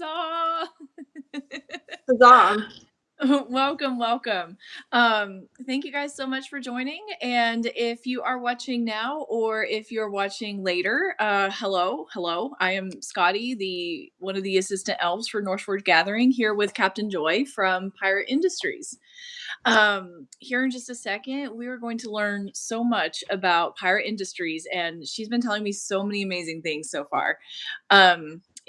Huzzah! Huzzah. Welcome, welcome. Thank you guys so much for joining. And if you are watching now or if you're watching later, hello. I am Scotty, the one of the assistant elves for Northforge Gathering, here with Captain Joy from Pirate Industries. Here in just a second, we are going to learn so much about Pirate Industries, and she's been telling me so many amazing things so far.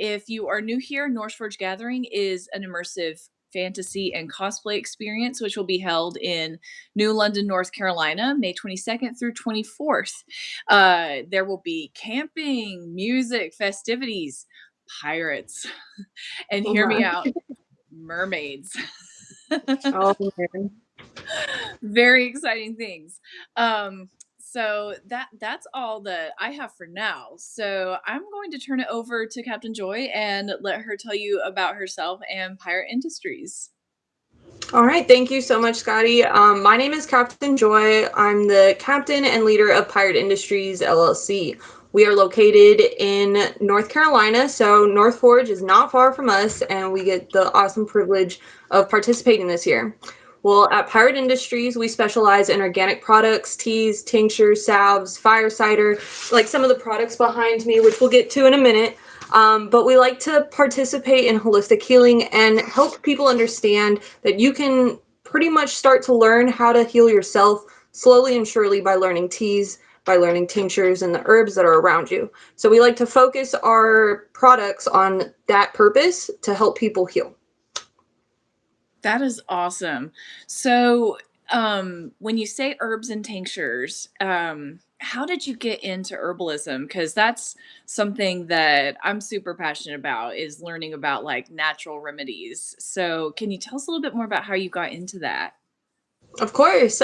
If you are new here, Northforge Gathering is an immersive fantasy and cosplay experience, which will be held in New London, North Carolina, May 22nd through 24th. There will be camping, music, festivities, pirates, and Oh hear me my. out, mermaids. Oh man. Very exciting things. So that's all that I have for now. So I'm going to turn it over to Captain Joy and let her tell you about herself and Pirate Industries. All right. Thank you so much, Scotty. My name is Captain Joy. I'm the captain and leader of Pirate Industries LLC. We are located in North Carolina, so North Forge is not far from us, and we get the awesome privilege of participating this year. Well, at Pirate Industries, we specialize in organic products, teas, tinctures, salves, fire cider, like some of the products behind me, which we'll get to in a minute. But we like to participate in holistic healing and help people understand that you can pretty much start to learn how to heal yourself slowly and surely by learning teas, by learning tinctures, and the herbs that are around you. So we like to focus our products on that purpose to help people heal. That is awesome. So, when you say herbs and tinctures, how did you get into herbalism? Because that's something that I'm super passionate about is learning about like natural remedies. So, can you tell us a little bit more about how you got into that? Of course.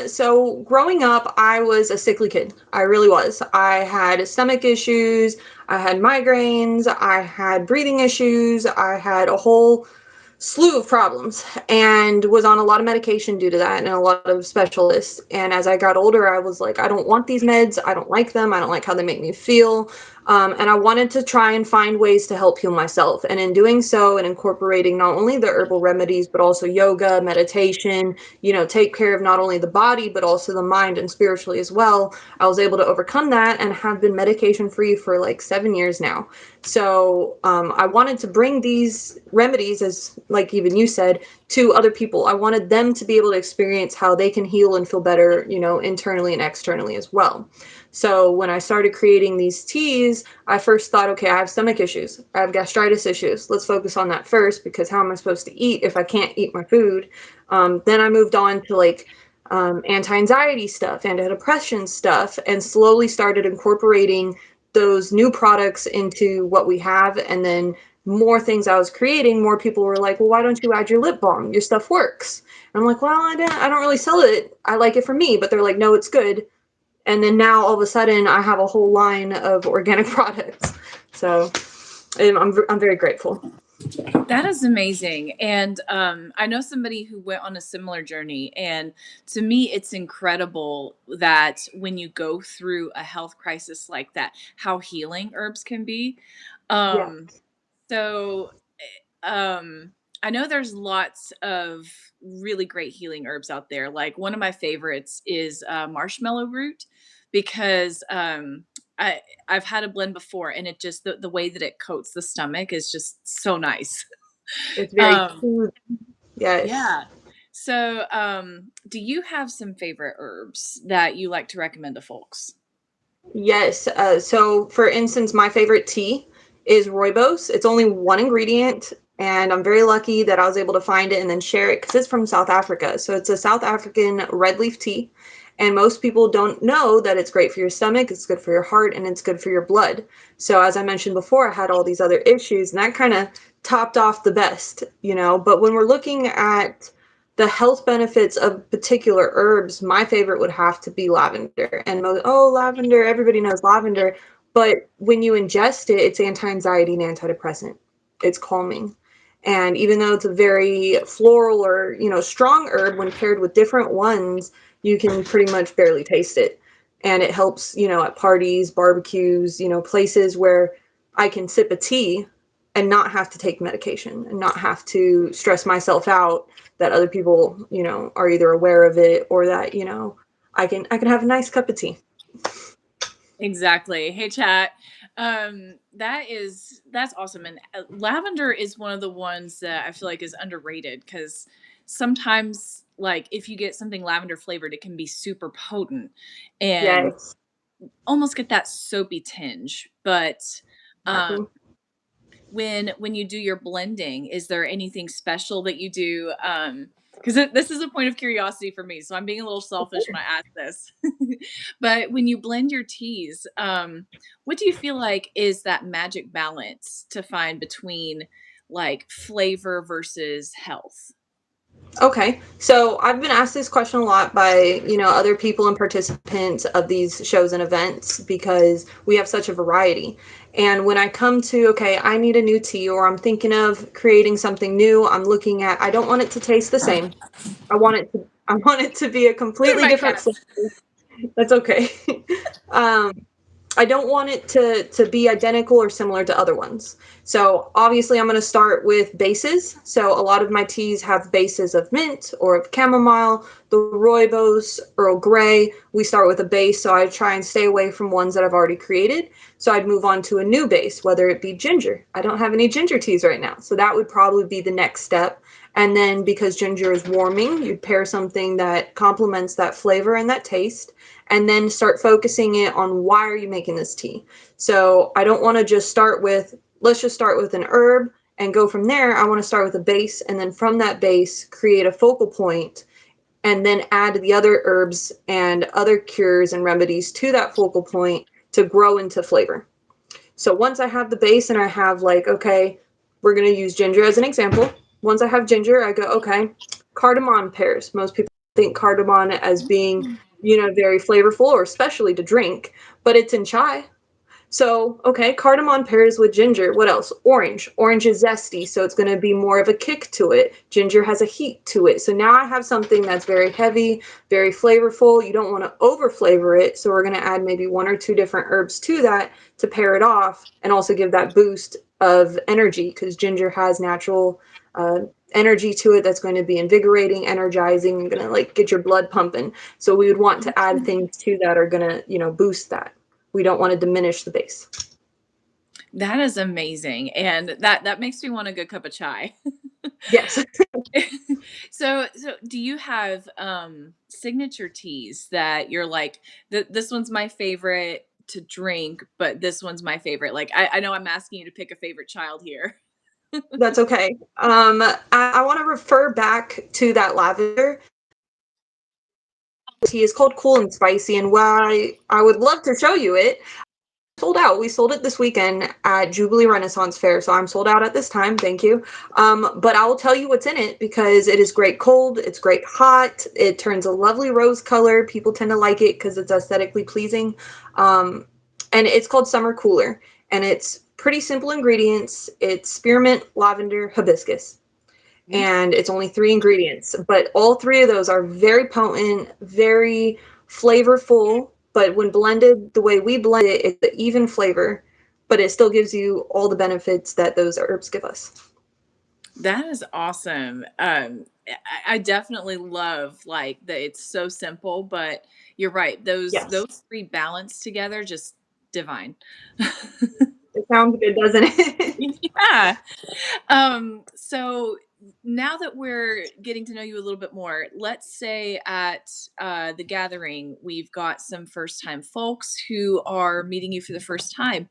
So growing up, I was a sickly kid. I really was. I had stomach issues, I had migraines, I had breathing issues, I had a whole slew of problems and was on a lot of medication due to that and a lot of specialists. And as I got older, I was like, I don't want these meds. I don't like them. I don't like how they make me feel. And I wanted to try and find ways to help heal myself. And in doing so and incorporating not only the herbal remedies, but also yoga, meditation, take care of not only the body, but also the mind and spiritually as well, I was able to overcome that and have been medication free for like 7 years now. So I wanted to bring these remedies, as like even you said, to other people. I wanted them to be able to experience how they can heal and feel better, internally and externally as well. So when I started creating these teas, I first thought, okay, I have stomach issues. I have gastritis issues. Let's focus on that first because how am I supposed to eat if I can't eat my food? Then I moved on to like anti-anxiety stuff, antidepressant stuff, and slowly started incorporating those new products into what we have. And then more things I was creating, more people were like, well, why don't you add your lip balm? Your stuff works. And I'm like, well, I don't really sell it. I like it for me. But they're like, no, it's good. And then now all of a sudden I have a whole line of organic products. So I'm very grateful. That is amazing. And I know somebody who went on a similar journey. And to me, it's incredible that when you go through a health crisis like that, how healing herbs can be. Yeah. Um, so, um, I know there's lots of really great healing herbs out there. Like one of my favorites is marshmallow root because I I've had a blend before and it just the way that it coats the stomach is just so nice. It's very Um, cool. Yes. yeah. So, do you have some favorite herbs that you like to recommend to folks? Yes. So, for instance, my favorite tea is rooibos. It's only one ingredient, and I'm very lucky that I was able to find it and then share it because it's from South Africa. So, it's a South African red leaf tea. And most people don't know that it's great for your stomach, it's good for your heart, and it's good for your blood. So, as I mentioned before, I had all these other issues, and that kind of topped off the best. But when we're looking at the health benefits of particular herbs, my favorite would have to be lavender. And lavender, everybody knows lavender, but when you ingest it, it's anti-anxiety and antidepressant. It's calming. And even though it's a very floral or, strong herb, when paired with different ones, you can pretty much barely taste it. And it helps, at parties, barbecues, places where I can sip a tea and not have to take medication and not have to stress myself out that other people, are either aware of it or that, I can have a nice cup of tea. Exactly. Hey, chat. That's awesome. And lavender is one of the ones that I feel like is underrated because sometimes, like, if you get something lavender flavored, it can be super potent and Yes, almost get that soapy tinge. But um, exactly. when you do your blending, is there anything special that you do? Because this is a point of curiosity for me, so I'm being a little selfish when I ask this. But when you blend your teas, what do you feel like is that magic balance to find between like flavor versus health? Okay, so I've been asked this question a lot by, other people and participants of these shows and events because we have such a variety. And when I come to, okay, I need a new tea or I'm thinking of creating something new, I'm looking at, I don't want it to taste the same. I want it to be a They're completely my different cats. flavor. That's okay. um, I don't want it to be identical or similar to other ones. So obviously I'm going to start with bases. So a lot of my teas have bases of mint or of chamomile, the rooibos, Earl Grey. We start with a base, so I try and stay away from ones that I've already created. So I'd move on to a new base, whether it be ginger. I don't have any ginger teas right now, so that would probably be the next step. And then because ginger is warming, you'd pair something that complements that flavor and that taste, and then start focusing it on why are you making this tea. So I don't want to just start with, let's just start with an herb and go from there. I want to start with a base, and then from that base create a focal point, and then add the other herbs and other cures and remedies to that focal point to grow into flavor. So once I have the base and I have, like, okay, we're going to use ginger as an example. Once I have ginger, I go, okay, cardamom pears. Most people think cardamom as being, very flavorful or especially to drink, but it's in chai. So, okay, cardamom pairs with ginger. What else? Orange. Orange is zesty, so it's going to be more of a kick to it. Ginger has a heat to it. So now I have something that's very heavy, very flavorful. You don't want to over flavor it, so we're going to add maybe one or two different herbs to that to pair it off and also give that boost of energy because ginger has natural energy to it that's going to be invigorating, energizing, and going to like get your blood pumping. So we would want to add things to that are going to, boost that. We don't want to diminish the base. That is amazing, and that makes me want a good cup of chai. Yes. So do you have signature teas that you're like, this one's my favorite to drink, but this one's my favorite? Like I know I'm asking you to pick a favorite child here. That's okay. I want to refer back to that lavender tea. Is called Cool and Spicy, and why I would love to show you it. Sold out. We sold it this weekend at Jubilee Renaissance Fair, so I'm sold out at this time. Thank you. But I will tell you what's in it because it is great cold. It's great hot. It turns a lovely rose color. People tend to like it because it's aesthetically pleasing. And it's called Summer Cooler, and it's pretty simple ingredients. It's spearmint, lavender, hibiscus, and it's only three ingredients, but all three of those are very potent, very flavorful. But when blended the way we blend it, it's an even flavor, but it still gives you all the benefits that those herbs give us. That is awesome. I definitely love like that it's so simple, but you're right. Those Yes, those three balanced together, just divine. it sounds good, doesn't it? Yeah. So now that we're getting to know you a little bit more, let's say at the gathering, we've got some first time folks who are meeting you for the first time.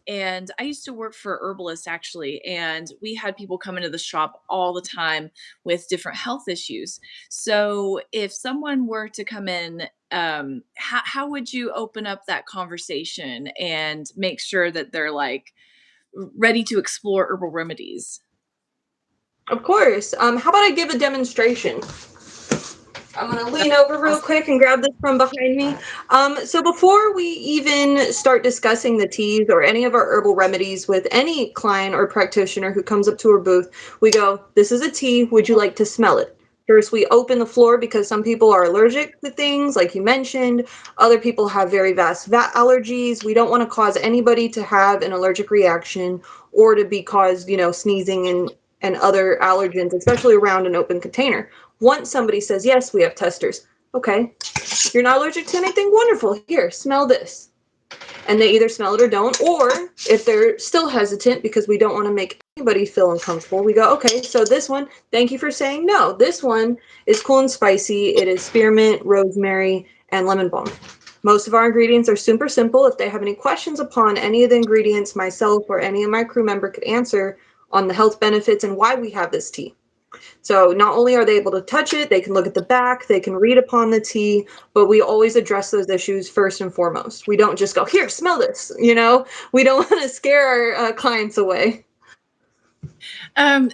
And I used to work for herbalists actually, and we had people come into the shop all the time with different health issues. So if someone were to come in, how would you open up that conversation and make sure that they're like ready to explore herbal remedies? Of course. How about I give a demonstration? I'm gonna lean over real quick and grab this from behind me. So before we even start discussing the teas or any of our herbal remedies with any client or practitioner who comes up to our booth, we go, this is a tea, would you like to smell it? First, we open the floor because some people are allergic to things, like you mentioned. Other people have very vast allergies. We don't want to cause anybody to have an allergic reaction or to be caused, sneezing and other allergens, especially around an open container. Once somebody says, yes, we have testers. Okay, you're not allergic to anything? Wonderful. Here, smell this. And they either smell it or don't, or if they're still hesitant because we don't want to make anybody feel uncomfortable, we go, okay, so this one, thank you for saying no. This one is cool and spicy. It is spearmint, rosemary, and lemon balm. Most of our ingredients are super simple. If they have any questions upon any of the ingredients, myself or any of my crew member could answer on the health benefits and why we have this tea. So not only are they able to touch it, they can look at the back, they can read upon the tea, but we always address those issues first and foremost. We don't just go, here, smell this, We don't want to scare our clients away. And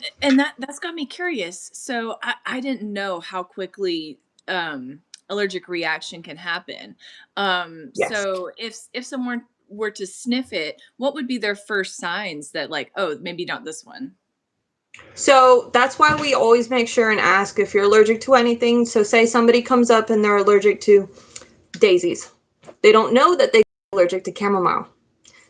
that's got me curious. So I didn't know how quickly allergic reaction can happen. Yes. So if someone were to sniff it, what would be their first signs that like, oh, maybe not this one? So that's why we always make sure and ask if you're allergic to anything. So say somebody comes up and they're allergic to daisies. They don't know that they're allergic to chamomile.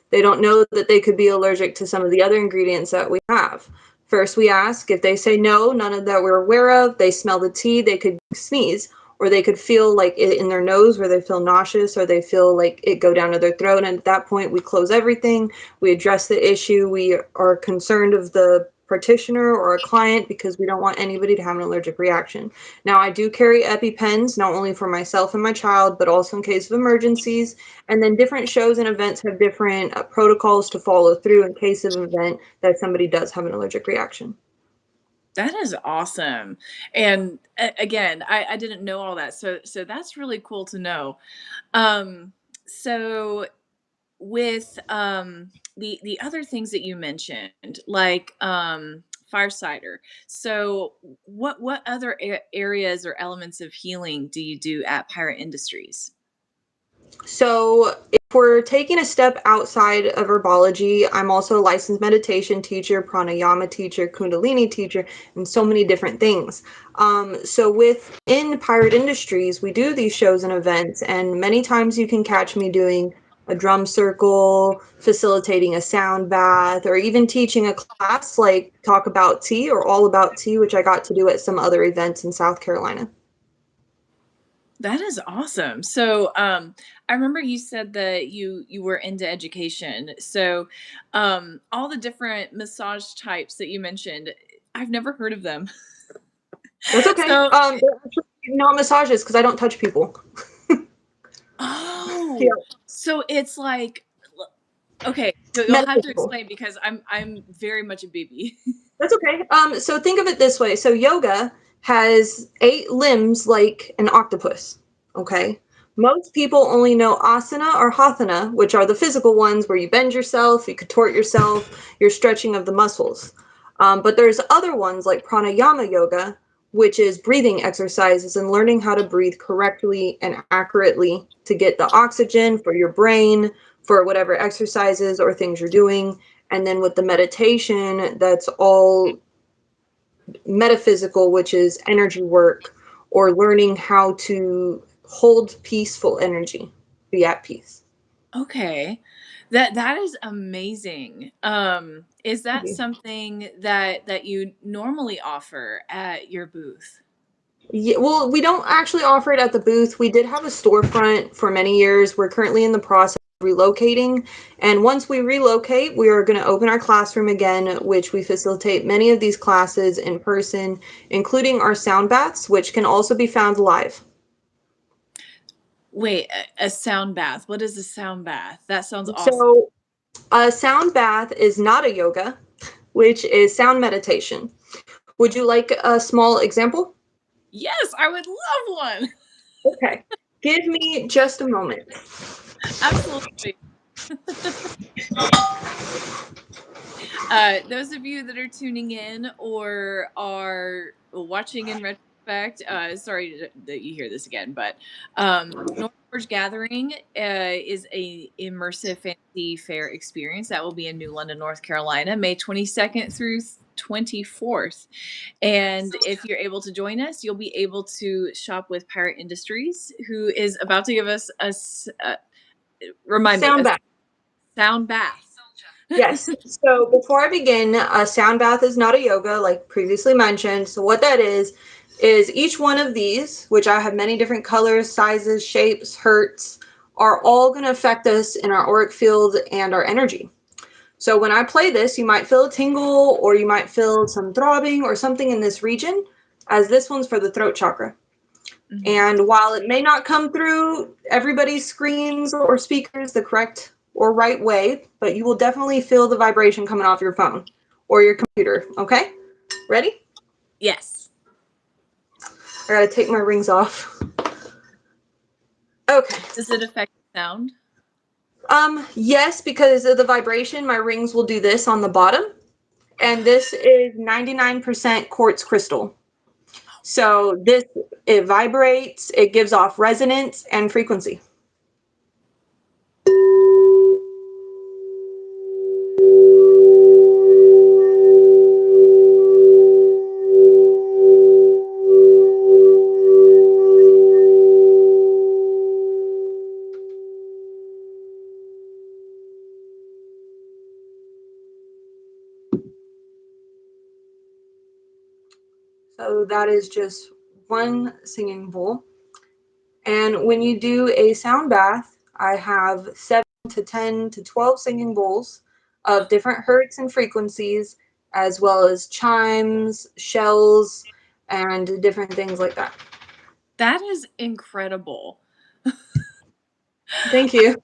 They don't know that they could be allergic to some of the other ingredients that we have. First, we ask. If they say no, none of that we're aware of, they smell the tea, they could sneeze, or they could feel like it in their nose where they feel nauseous or they feel like it go down to their throat. And at that point, we close everything. We address the issue. We are concerned of the practitioner or a client because we don't want anybody to have an allergic reaction. Now, I do carry EpiPens, not only for myself and my child, but also in case of emergencies. And then different shows and events have different protocols to follow through in case of an event that somebody does have an allergic reaction. That is awesome. And again, I didn't know all that. So that's really cool to know. So with the other things that you mentioned, like fire cider. So what other areas or elements of healing do you do at Pirate Industries? So, if we're taking a step outside of herbology, I'm also a licensed meditation teacher, pranayama teacher, kundalini teacher, and so many different things. So, within Pirate Industries, we do these shows and events, and many times you can catch me doing a drum circle, facilitating a sound bath, or even teaching a class like Talk About Tea or All About Tea, which I got to do at some other events in South Carolina. That is awesome. So, I remember you said that you were into education. So, all the different massage types that you mentioned, I've never heard of them. That's okay. So, They're actually not massages because I don't touch people. Yeah, oh, so it's like, okay, you'll have to metaphysical. explain because I'm very much a baby. That's okay. So think of it this way. So yoga has 8 limbs like an octopus. Okay. Most people only know asana or hatha, which are the physical ones where you bend yourself, you contort yourself, you're stretching of the muscles. But there's other ones like pranayama yoga, which is breathing exercises and learning how to breathe correctly and accurately to get the oxygen for your brain, for whatever exercises or things you're doing. And then with the meditation, that's all metaphysical, which is energy work or learning how to hold peaceful energy, be at peace. Okay. That is amazing. Is that something that you normally offer at your booth? Yeah, well, we don't actually offer it at the booth. We did have a storefront for many years. We're currently in the process of relocating. And once we relocate, we are going to open our classroom again, which we facilitate many of these classes in person, including our sound baths, which can also be found live. Wait, a sound bath. What is a sound bath? That sounds awesome. So, a sound bath is not a yoga, which is sound meditation. Would you like a small example? Yes, I would love one. Okay. Give me just a moment. Absolutely. Those of you that are tuning in or are watching in retrospect, sorry that you hear this again, but North Forge Gathering is a immersive fantasy fair experience that will be in New London, North Carolina, May 22nd through 24th. And if you're able to join us, you'll be able to shop with Pirate Industries, who is about to give us remind me, Sound a bath. sound bath. Yes. So before I begin, a sound bath is not a yoga, like previously mentioned. So what that is each one of these, which I have many different colors, sizes, shapes, hertz, are all going to affect us in our auric field and our energy. So when I play this, you might feel a tingle or you might feel some throbbing or something in this region, as this one's for the throat chakra. Mhm. And while it may not come through everybody's screens or speakers the correct or right way, but you will definitely feel the vibration coming off your phone or your computer. Okay? Ready? Yes. I gotta take my rings off. Okay. Does it affect the sound? Yes, because of the vibration, my rings will do this on the bottom. And this is 99% quartz crystal. So this, it vibrates, it gives off resonance and frequency. So that is just one singing bowl. And when you do a sound bath, I have 7 to 10 to 12 singing bowls of different hertz and frequencies, as well as chimes, shells, and different things like that. That is incredible. Thank you.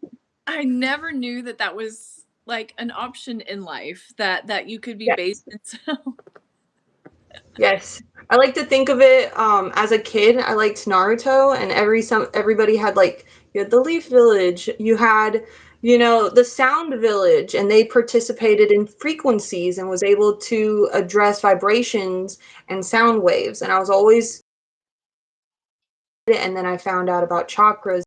I never knew that that was, like, an option in life that you could be based Yes. in sound. Yes. I like to think of it as a kid. I liked Naruto, and everybody had like you had the Leaf Village, you had the Sound Village, and they participated in frequencies and was able to address vibrations and sound waves. And I was always, and then I found out about chakras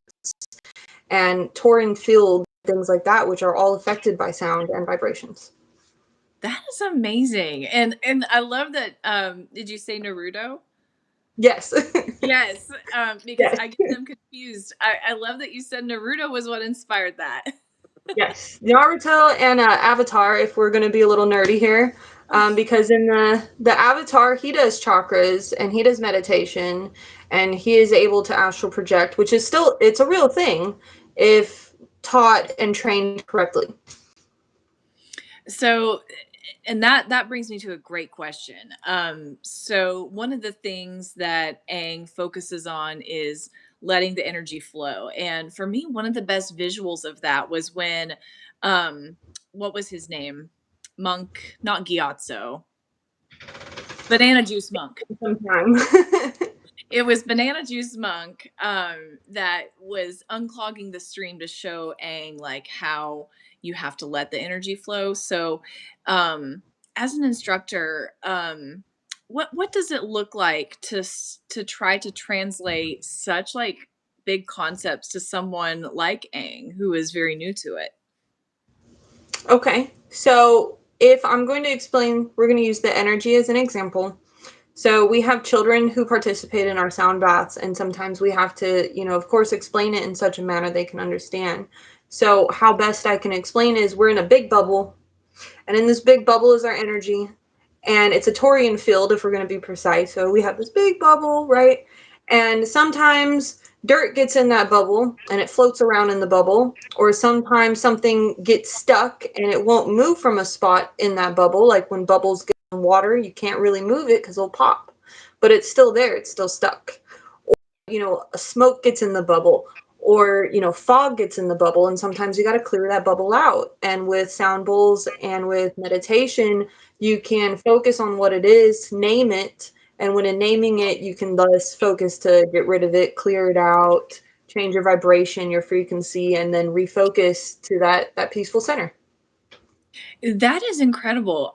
and Taurine field, things like that, which are all affected by sound and vibrations. That is amazing, and I love that, did you say Naruto? Yes. Yes, because Yes. I get them confused. I love that you said Naruto was what inspired that. Yes, Naruto and Avatar. If we're going to be a little nerdy here, because in the Avatar, he does chakras and he does meditation, and he is able to astral project, which is still it's a real thing if taught and trained correctly. So, and that brings me to a great question. So one of the things that Aang focuses on is letting the energy flow. And for me, one of the best visuals of that was when, um, what was his name? Monk, not Gyatso, Banana Juice Monk. Sometime. It was Banana Juice Monk, that was unclogging the stream to show Aang, like, how you have to let the energy flow. So, um, as an instructor, what does it look like to try to translate such, like, big concepts to someone like Aang, who is very new to it? Okay, so if I'm going to explain, we're going to use the energy as an example. So we have children who participate in our sound baths, and sometimes we have to, of course, explain it in such a manner they can understand. So how best I can explain is we're in a big bubble, and in this big bubble is our energy, and it's a torian field if we're going to be precise. So we have this big bubble, right? And sometimes dirt gets in that bubble and it floats around in the bubble, or sometimes something gets stuck and it won't move from a spot in that bubble. Like when bubbles get in water, you can't really move it because it'll pop, but it's still there, it's still stuck. A smoke gets in the bubble, or fog gets in the bubble, and sometimes you got to clear that bubble out. And with sound bowls and with meditation, you can focus on what it is, name it, and when in naming it, you can thus focus to get rid of it, clear it out, change your vibration, your frequency, and then refocus to that peaceful center. That is incredible.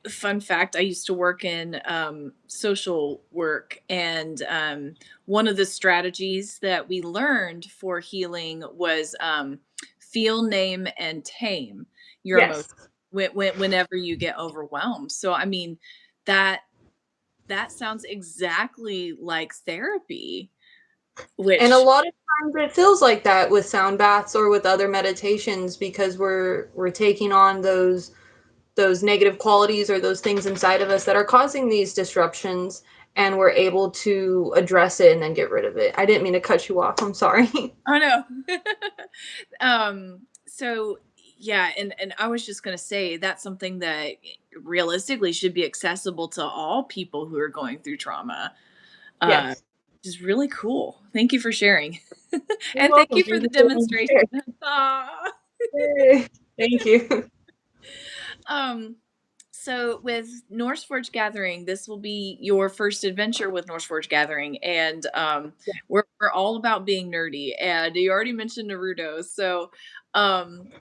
Fun fact, I used to work in social work, and one of the strategies that we learned for healing was feel, name, and tame your emotions Yes. whenever you get overwhelmed. So, I mean, that that sounds exactly like therapy. And a which lot of times it feels like that with sound baths or with other meditations because we're taking on those negative qualities or those things inside of us that are causing these disruptions, and we're able to address it and then get rid of it. I didn't mean to cut you off. I'm sorry. I know. So yeah, and I was just gonna say that's something that realistically should be accessible to all people who are going through trauma. Uh, Yes. which is really cool. Thank you for sharing. You're And thank welcome. you for Thank the you for letting me demonstration. share. Aw. Yay. Thank you. Um, so with Norse Forge Gathering, this will be your first adventure with Norse Forge Gathering, and we're all about being nerdy. And you already mentioned Naruto, so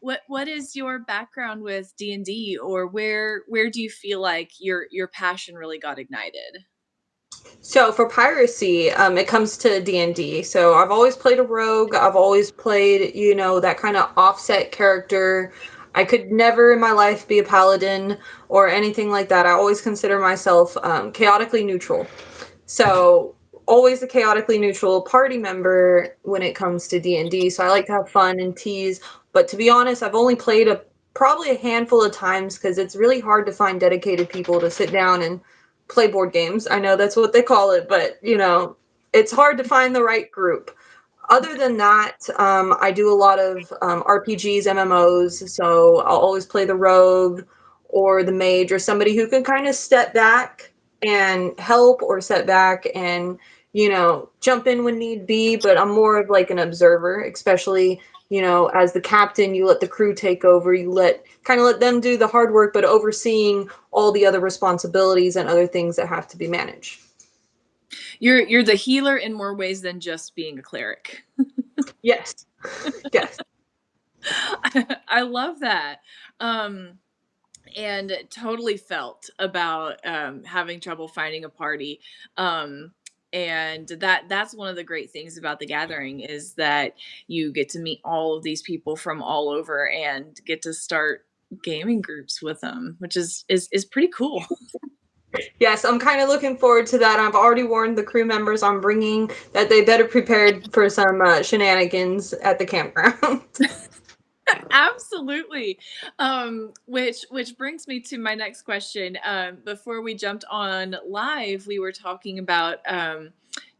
what is your background with D&D, or where do you feel like your passion really got ignited? So for piracy, it comes to D&D. So I've always played a rogue. I've always played, that kind of offset character. I could never in my life be a paladin or anything like that. I always consider myself chaotically neutral. So always a chaotically neutral party member when it comes to D&D. So I like to have fun and tease. But to be honest, I've only played probably a handful of times because it's really hard to find dedicated people to sit down and play board games. I know that's what they call it, but it's hard to find the right group. Other than that, I do a lot of RPGs, MMOs, so I'll always play the rogue or the mage or somebody who can kind of step back and help or step back and, jump in when need be. But I'm more of like an observer, especially, as the captain, you let the crew take over, you let them do the hard work, but overseeing all the other responsibilities and other things that have to be managed. You're the healer in more ways than just being a cleric. Yes. Yes. I love that. Um, and totally felt about having trouble finding a party. Um, and that's one of the great things about the gathering is that you get to meet all of these people from all over and get to start gaming groups with them, which is pretty cool. Yes, I'm kind of looking forward to that. I've already warned the crew members I'm bringing that they better prepared for some shenanigans at the campground. Absolutely. Which brings me to my next question. Before we jumped on live, we were talking about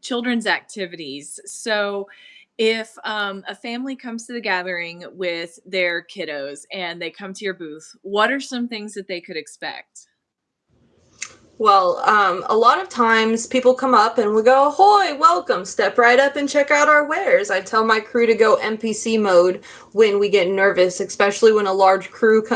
children's activities. So, if a family comes to the gathering with their kiddos and they come to your booth, what are some things that they could expect? Well, a lot of times people come up and we go, "Ahoy, welcome, step right up and check out our wares." I tell my crew to go NPC mode when we get nervous, especially when a large group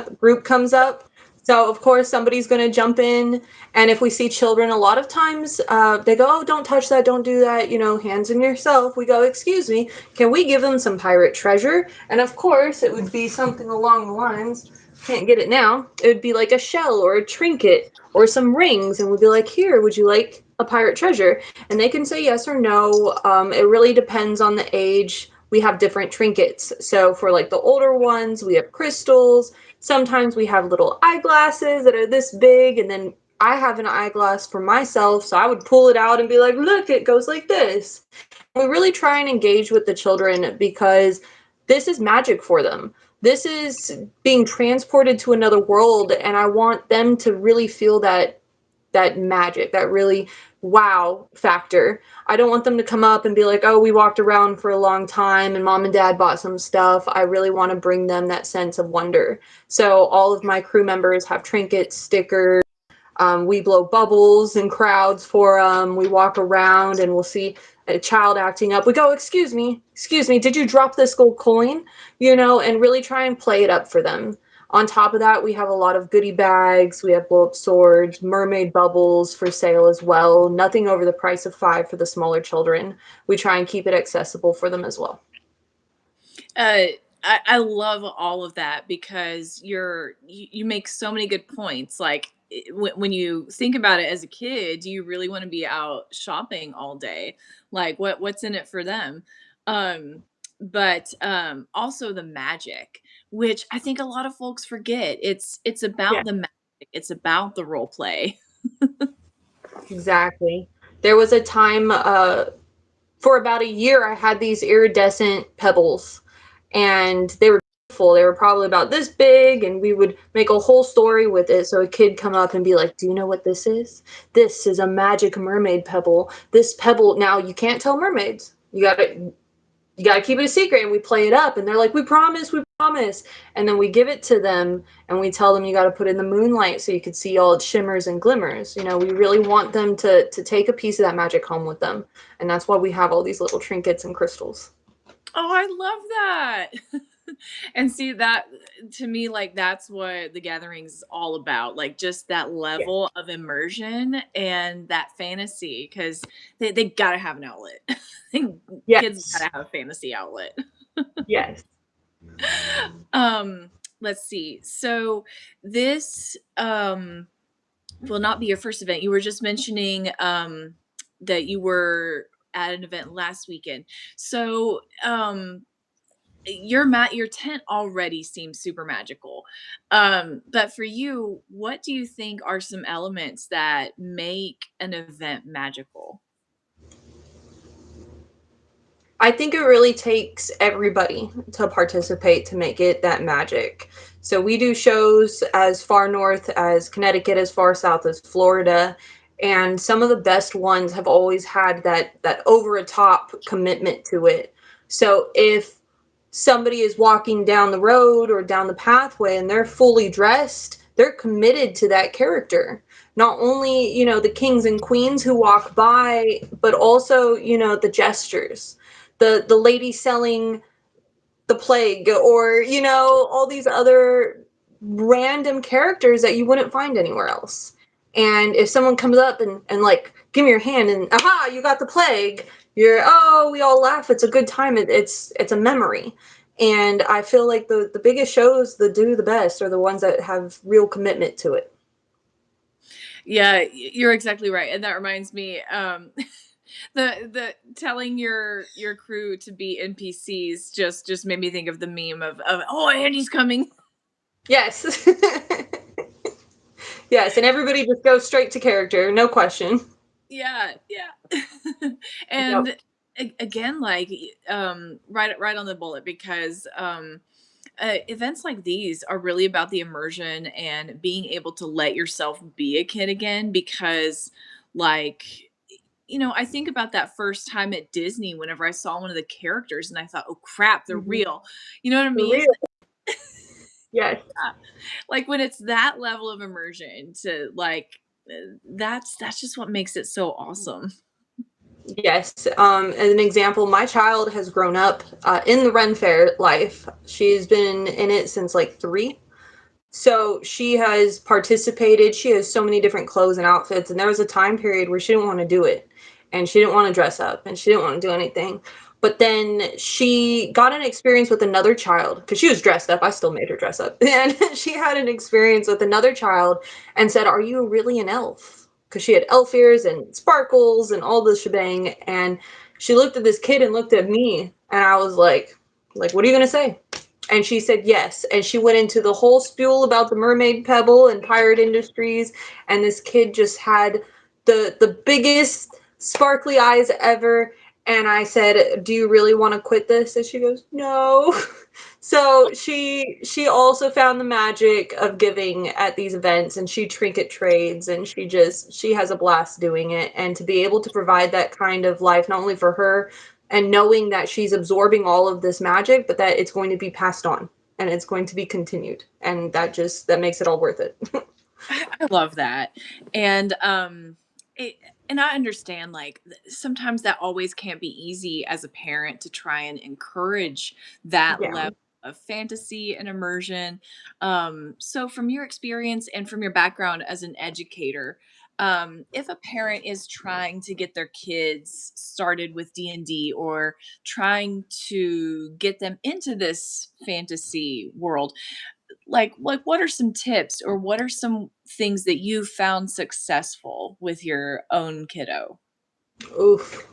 comes up. So, of course, somebody's going to jump in. And if we see children, a lot of times they go, "Oh, don't touch that, don't do that, hands in yourself." We go, "Excuse me, can we give them some pirate treasure?" And of course, it would be something along the lines, can't get it now, it would be like a shell or a trinket or some rings, and we'd be like, "Here, would you like a pirate treasure?" And they can say yes or no. It really depends on the age. We have different trinkets. So for like the older ones, we have crystals. Sometimes we have little eyeglasses that are this big, and then I have an eyeglass for myself, so I would pull it out and be like, "Look, it goes like this." We really try and engage with the children because this is magic for them. This is being transported to another world, and I want them to really feel that magic, that really wow factor. I don't want them to come up and be like, "Oh, we walked around for a long time and mom and dad bought some stuff." I really want to bring them that sense of wonder. So all of my crew members have trinkets, stickers. We blow bubbles in crowds for them. We walk around and we'll see a child acting up. We go, excuse me, did you drop this gold coin?" And really try and play it up for them. On top of that, we have a lot of goodie bags. We have blow up swords, mermaid bubbles for sale as well. Nothing over the price of 5 for the smaller children. We try and keep it accessible for them as well. Uh, I love all of that because you make so many good points. Like when you think about it as a kid, do you really want to be out shopping all day? Like what's in it for them? Um, but also the magic, which I think a lot of folks forget. It's Yeah. about the magic. It's about the role play. Exactly. There was a time for about a year, I had these iridescent pebbles, and they were beautiful. They were probably about this big, and we would make a whole story with it. So a kid come up and be like, "Do you know what this is? This is a magic mermaid pebble. This pebble, now you can't tell mermaids. You gotta keep it a secret." And we play it up, and they're like, we promise." And then we give it to them, and we tell them you gotta put it in the moonlight so you can see all its shimmers and glimmers. We really want them to take a piece of that magic home with them, and that's why we have all these little trinkets and crystals. Oh, I love that. And see that to me, like that's what the gathering is all about. Like just that Yeah. level of immersion and that fantasy because they gotta have an outlet. Kids Yes. gotta have a fantasy outlet. Yes. Let's see. So this will not be your first event. You were just mentioning that you were at an event last weekend. So your tent already seems super magical. But for you, what do you think are some elements that make an event magical? I think it really takes everybody to participate to make it that magic. So we do shows as far north as Connecticut, as far south as Florida, and some of the best ones have always had that over a top commitment to it. So if somebody is walking down the road or down the pathway and they're fully dressed, they're committed to that character. Not only, the kings and queens who walk by, but also, the gestures, the lady selling the plague, or all these other random characters that you wouldn't find anywhere else. And if someone comes up and like, give me your hand, and aha, you got the plague, we all laugh, it's a good time, it's a memory. And I feel like the biggest shows that do the best are the ones that have real commitment to it. Yeah, you're exactly right, and that reminds me, the telling your crew to be NPCs just made me think of the meme of oh Andy's coming. Yes. Yes, and everybody just goes straight to character, no question. Yeah, yeah. Yep. And again, like right on the bullet because events like these are really about the immersion and being able to let yourself be a kid again because like I think about that first time at Disney whenever I saw one of the characters and I thought, "Oh crap, they're Mhm. real." You know what I For mean? real. Yes. Like when it's that level of immersion to like that's just what makes it so awesome. Yes. As an example, my child has grown up in the Ren Fair life. She's been in it since like 3. So she has participated. She has so many different clothes and outfits. And there was a time period where she didn't want to do it. And she didn't want to dress up and she didn't want to do anything. But then she got an experience with another child because she was dressed up. I still made her dress up. And she had an experience with another child and said, "Are you really an elf?" Because she had elf ears and sparkles and all the shebang. And she looked at this kid and looked at me. And I was like, "What are you going to say?" And she said yes. And she went into the whole spiel about the mermaid pebble and pirate industries. And this kid just had the biggest sparkly eyes ever. And I said, "Do you really want to quit this?" And she goes, "No." So she also found the magic of giving at these events, and she trinket trades, and she has a blast doing it. And to be able to provide that kind of life not only for her, and knowing that she's absorbing all of this magic, but that it's going to be passed on and it's going to be continued, and that makes it all worth it. I love that. And it and I understand like sometimes that always can't be easy as a parent to try and encourage that Yeah. level of fantasy and immersion. So from your experience and from your background as an educator, if a parent is trying to get their kids started with D&D or trying to get them into this fantasy world, like what are some tips or what are some things that you found successful with your own kiddo? Oof.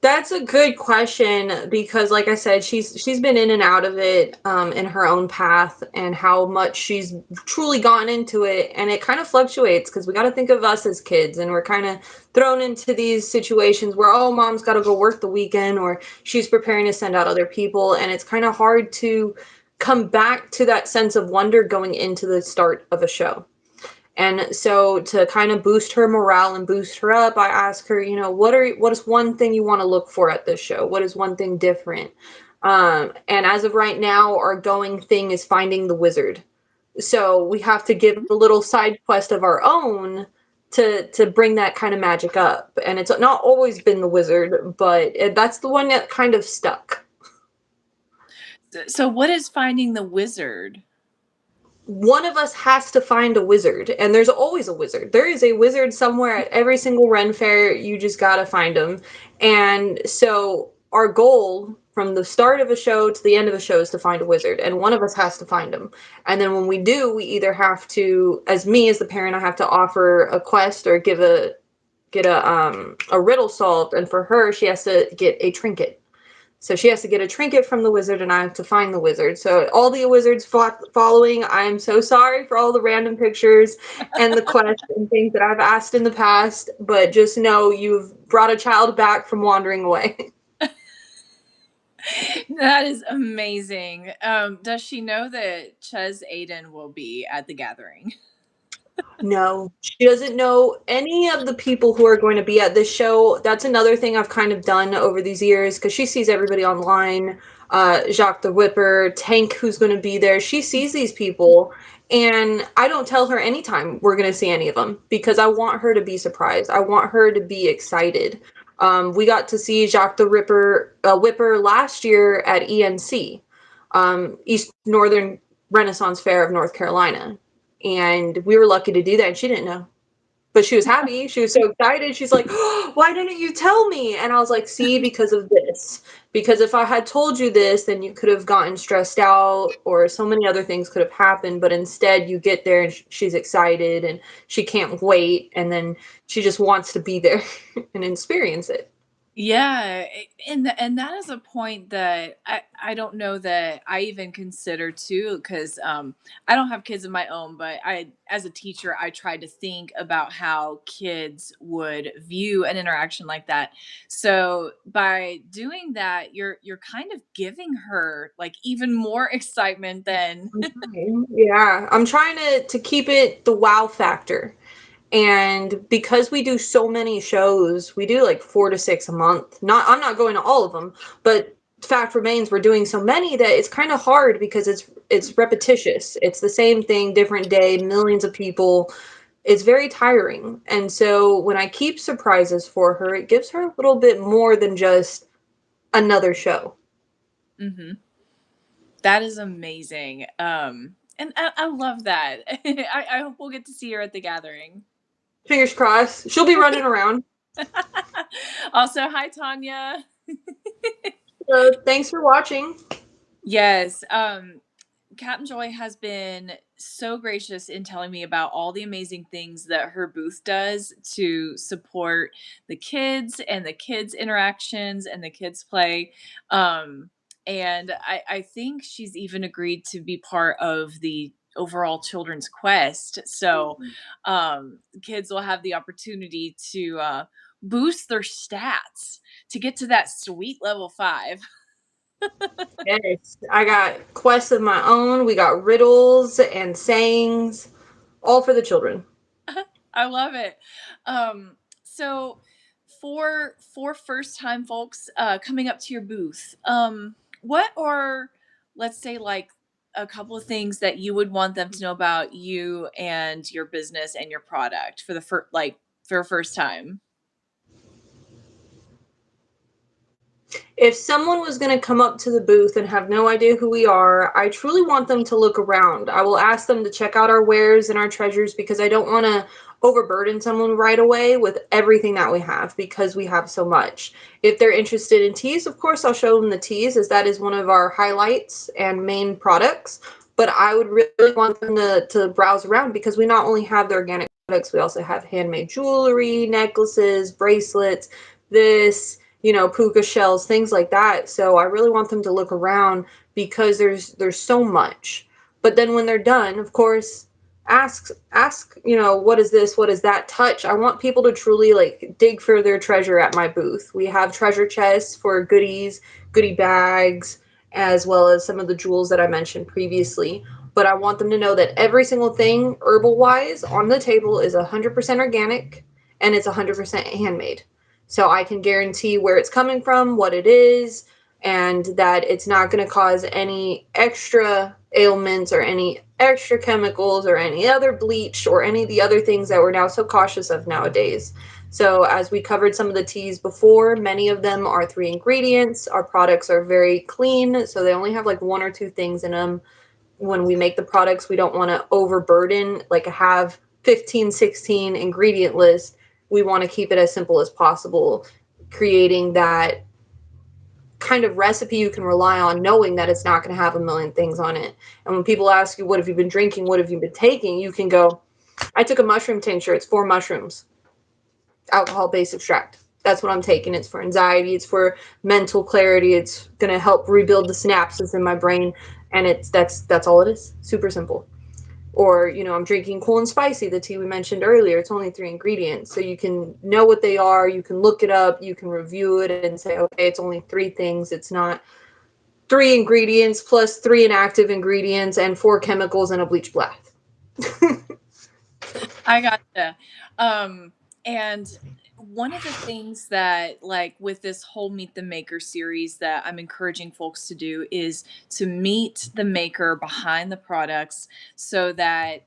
That's a good question because, like I said, she's been in and out of it in her own path, and how much she's truly gotten into it, and it kind of fluctuates because we got to think of us as kids, and we're kind of thrown into these situations where, oh, mom's got to go work the weekend, or she's preparing to send out other people, and it's kind of hard to come back to that sense of wonder going into the start of a show. And so to kind of boost her morale and boost her up, I ask her, what is one thing you want to look for at this show? What is one thing different? And as of right now, our going thing is finding the wizard. So we have to give a little side quest of our own to bring that kind of magic up. And it's not always been the wizard, but that's the one that kind of stuck. So what is finding the wizard? One of us has to find a wizard, and there's always a wizard. There is a wizard somewhere at every single Ren fair. You just gotta find him. And so our goal from the start of a show to the end of a show is to find a wizard, and one of us has to find him. And then when we do, we either have to, as me as the parent, I have to offer a quest or get a riddle solved, and for her, she has to get a trinket. So she has to get a trinket from the wizard, and I have to find the wizard. So all the wizards following, I'm so sorry for all the random pictures and the quests and things that I've asked in the past, but just know you've brought a child back from wandering away. That is amazing. Does she know that Ches Aiden will be at the gathering? No, she doesn't know any of the people who are going to be at this show. That's another thing I've kind of done over these years because she sees everybody online. Jacques the Whipper, Tank, who's going to be there. She sees these people, and I don't tell her anytime we're going to see any of them because I want her to be surprised. I want her to be excited. We got to see Jacques the Whipper last year at ENC, East Northern Renaissance Fair of North Carolina, and we were lucky to do that, and she didn't know, but she was happy. She was so excited. She's like, oh, why didn't you tell me? And I was like, see, because of this. Because if I had told you this, then you could have gotten stressed out, or so many other things could have happened. But instead, you get there and she's excited and she can't wait, and then she just wants to be there and experience it. Yeah, and that is a point that I don't know that I even consider too, because I don't have kids of my own, but I, as a teacher, I try to think about how kids would view an interaction like that. So by doing that, you're kind of giving her like even more excitement than. I'm trying. Yeah, I'm trying to keep it the wow factor. And because we do so many shows, we do like 4 to 6 a month. Not I'm not going to all of them, but fact remains we're doing so many that it's kind of hard because it's repetitious. It's the same thing, different day, millions of people. It's very tiring. And so when I keep surprises for her, it gives her a little bit more than just another show. Mhm. That is amazing. And I love that. I hope we'll get to see her at the gathering. Fingers crossed. She'll be running around. Also, hi Tanya. So thanks for watching. Yes, Captain Joy has been so gracious in telling me about all the amazing things that her booth does to support the kids and the kids' interactions and the kids' play. And I think she's even agreed to be part of the overall children's quest. So kids will have the opportunity to boost their stats to get to that sweet level 5. Yes, I got quests of my own. We got riddles and sayings, all for the children. I love it. So for first time folks coming up to your booth, what are, let's say, like a couple of things that you would want them to know about you and your business and your product for the first, like, for first time? If someone was going to come up to the booth and have no idea who we are, I truly want them to look around. I will ask them to check out our wares and our treasures because I don't want to overburden someone right away with everything that we have because we have so much. If they're interested in teas, of course, I'll show them the teas as that is one of our highlights and main products. But I would really want them to browse around because we not only have the organic products, we also have handmade jewelry, necklaces, bracelets, this puka shells, things like that. So I really want them to look around because there's so much. But then when they're done, of course, ask, what is this? What is that? Touch. I want people to truly like dig for their treasure at my booth. We have treasure chests for goodies, goodie bags, as well as some of the jewels that I mentioned previously. But I want them to know that every single thing herbal wise on the table is 100% organic and it's 100% handmade. So I can guarantee where it's coming from, what it is, and that it's not going to cause any extra ailments or any extra chemicals or any other bleach or any of the other things that we're now so cautious of nowadays. So, as we covered some of the teas before, many of them are 3 ingredients. Our products are very clean, so they only have like 1 or 2 things in them. When we make the products, we don't want to overburden, like have 15, 16 ingredient list. We want to keep it as simple as possible, creating that kind of recipe you can rely on, knowing that it's not going to have a million things on it. And when people ask you, what have you been drinking? What have you been taking? You can go, I took a mushroom tincture. It's 4 mushrooms, alcohol based extract. That's what I'm taking. It's for anxiety. It's for mental clarity. It's going to help rebuild the synapses in my brain. And that's all it is. Super simple. Or, I'm drinking cool and spicy, the tea we mentioned earlier. It's only 3 ingredients. So you can know what they are, you can look it up, you can review it and say, okay, it's only 3 things. It's not 3 ingredients plus 3 inactive ingredients and 4 chemicals and a bleach bath. I gotcha. Um, and one of the things that, like, with this whole Meet the Maker series that I'm encouraging folks to do is to meet the maker behind the products so that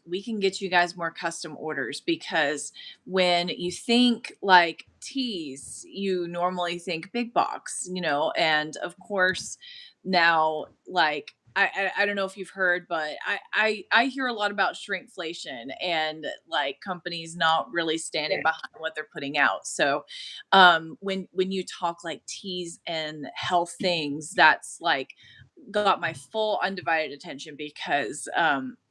we can get you guys more custom orders. Because when you think like teas, you normally think big box, and of course, now, like, I don't know if you've heard, but I hear a lot about shrinkflation and like companies not really standing Yeah. behind what they're putting out. So when you talk like teas and health things, that's like got my full undivided attention because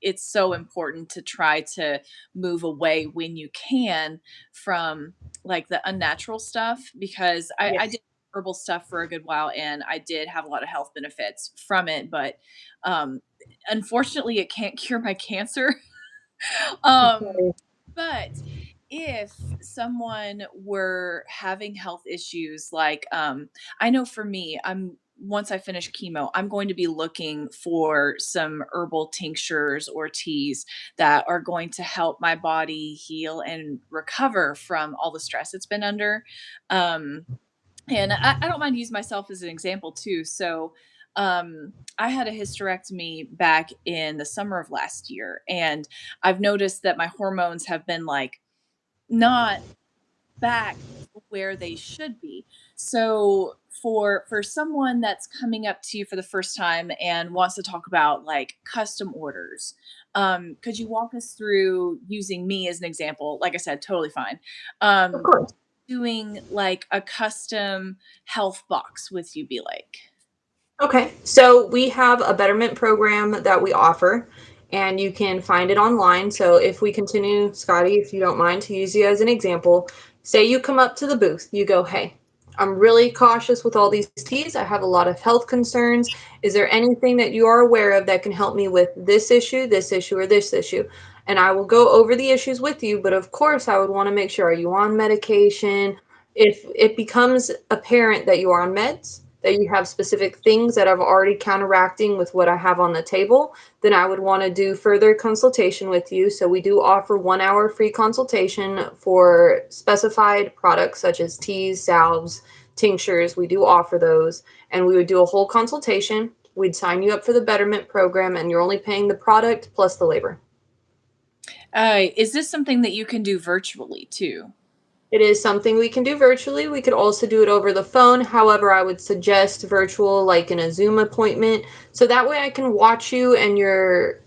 it's so important to try to move away when you can from like the unnatural stuff because I Yes. did herbal stuff for a good while and I did have a lot of health benefits from it, but um, unfortunately, it can't cure my cancer. um, Okay. but if someone were having health issues, like I know for me, once I finish chemo, I'm going to be looking for some herbal tinctures or teas that are going to help my body heal and recover from all the stress it's been under. Um, and I don't mind using myself as an example too. So, I had a hysterectomy back in the summer of last year, and I've noticed that my hormones have been like not back to where they should be. So, for someone that's coming up to you for the first time and wants to talk about like custom orders, could you walk us through using me as an example? Like I said, totally fine. Of Um, course. doing like a custom health box with you be like? Okay, so we have a betterment program that we offer, and you can find it online. So if we continue, Scotty, if you don't mind to use you as an example, say you come up to the booth, you go, hey, I'm really cautious with all these teas. I have a lot of health concerns. Is there anything that you are aware of that can help me with this issue, or this issue? And I will go over the issues with you, but of course, I would want to make sure, are you on medication? If it becomes apparent that you are on meds, that you have specific things that are already counteracting with what I have on the table, then I would want to do further consultation with you. So we do offer 1 hour free consultation for specified products such as teas, salves, tinctures. We do offer those, and we would do a whole consultation. We'd sign you up for the betterment program, and you're only paying the product plus the labor. Is this something that you can do virtually too? It is something we can do virtually. We could also do it over the phone. However, I would suggest virtual, like in a Zoom appointment. So that way I can watch you and your,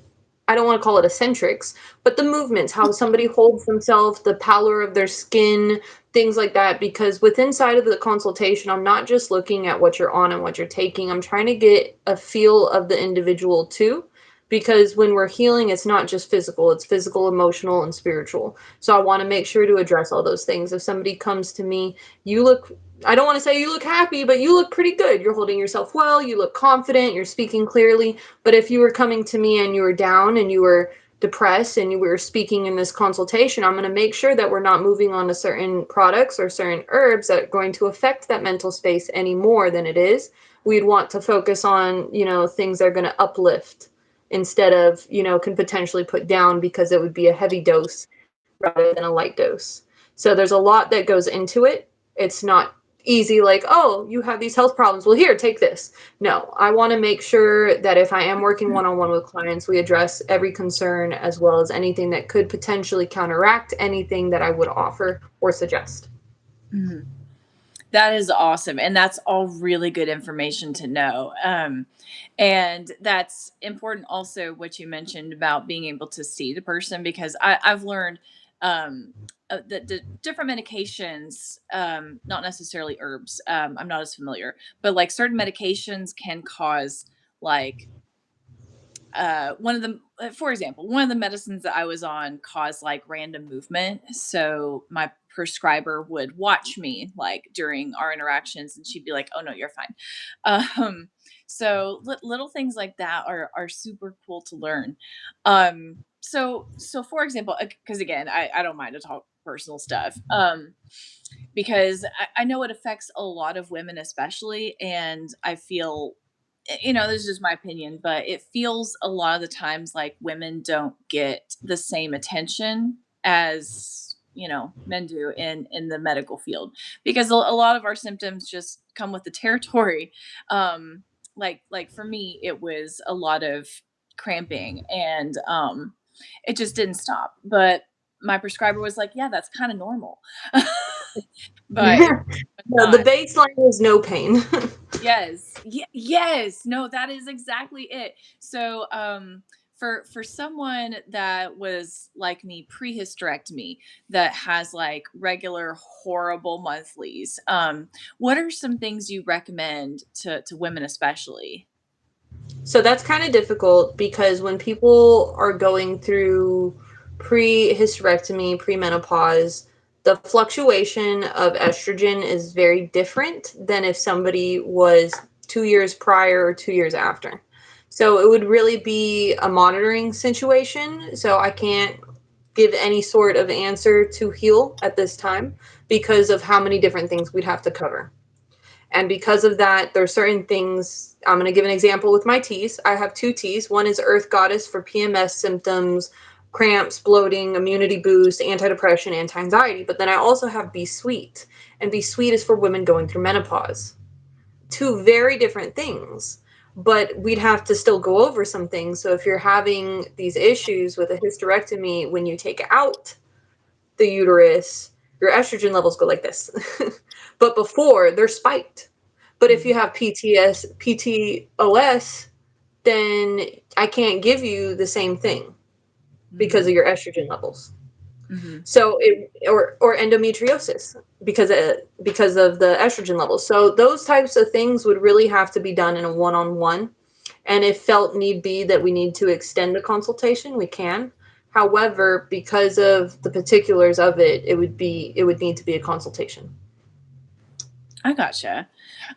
I don't want to call it eccentrics, but the movements, how somebody holds themselves, the pallor of their skin, things like that. Because with inside of the consultation, I'm not just looking at what you're on and what you're taking. I'm trying to get a feel of the individual too. Because when we're healing, it's not just physical, it's physical, emotional, and spiritual. So I want to make sure to address all those things. If somebody comes to me, you look I don't want to say you look happy, but you look pretty good. You're holding yourself well, you look confident, you're speaking clearly. But if you were coming to me and you were down and you were depressed and you were speaking in this consultation, I'm going to make sure that we're not moving on to certain products or certain herbs that are going to affect that mental space any more than it is. We'd want to focus on, things that are going to uplift instead of, can potentially put down, because it would be a heavy dose rather than a light dose. So there's a lot that goes into it. It's not easy like, oh, you have these health problems. Well, here, take this. No, I want to make sure that if I am working one-on-one with clients, we address every concern as well as anything that could potentially counteract anything that I would offer or suggest. Mhm. That is awesome, and that's all really good information to know, and that's important also what you mentioned about being able to see the person, because I've learned, that the different medications, not necessarily herbs, I'm not as familiar, but, like, certain medications can cause, like, one of the for example, one of the medicines that I was on caused like random movement. So my prescriber would watch me like during our interactions, and she'd be like, "Oh no, you're fine." Um, so little things like that are super cool to learn. So for example, because again, I don't mind to talk personal stuff. Because I know it affects a lot of women, especially, and I feel, this is just my opinion, but it feels a lot of the times like women don't get the same attention as men do in the medical field, because a lot of our symptoms just come with the territory. um like for me it was a lot of cramping, and it just didn't stop, but my prescriber was like, yeah, that's kind of normal. But it's The not. baseline is no pain. Yes. Yes. No, that is exactly it. So, for someone that was like me pre-hysterectomy, that has like regular horrible monthlies, what are some things you recommend to women especially? So that's kind of difficult because when people are going through pre-hysterectomy, premenopause, the fluctuation of estrogen is very different than if somebody was 2 years prior or 2 years after. So it would really be a monitoring situation. So I can't give any sort of answer to heal at this time because of how many different things we'd have to cover. And because of that, there are certain things. I'm going to give an example with my teas. I have two teas. One is Earth Goddess for PMS symptoms, cramps, bloating, immunity boost, anti-depression, anti-anxiety. But then I also have Be Sweet. And Be Sweet is for women going through menopause. Two very different things. But we'd have to still go over some things. So if you're having these issues with a hysterectomy, when you take out the uterus, your estrogen levels go like this. But before, they're spiked. But if you Mhm, have PTOS, then I can't give you the same thing because mhm, of your estrogen levels. mhm. So or endometriosis because of the estrogen levels. So those types of things would really have to be done in a one-on-one. And if felt need be that we need to extend the consultation, we can. However, because of the particulars of it, it would need to be a consultation. I gotcha.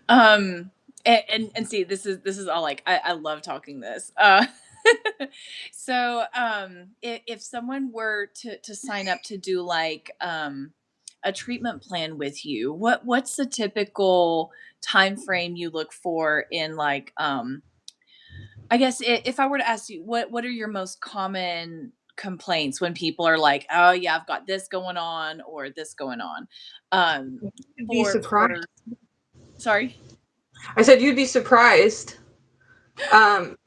Um, and see, this is all like I love talking this. So if someone were to sign up to do like a treatment plan with you, what's the typical time frame you look for in like I guess if I were to ask you, what are your most common complaints when people are like, oh yeah, I've got this going on or this going on, um You'd be for surprised. sorry. I said you'd be surprised. Um,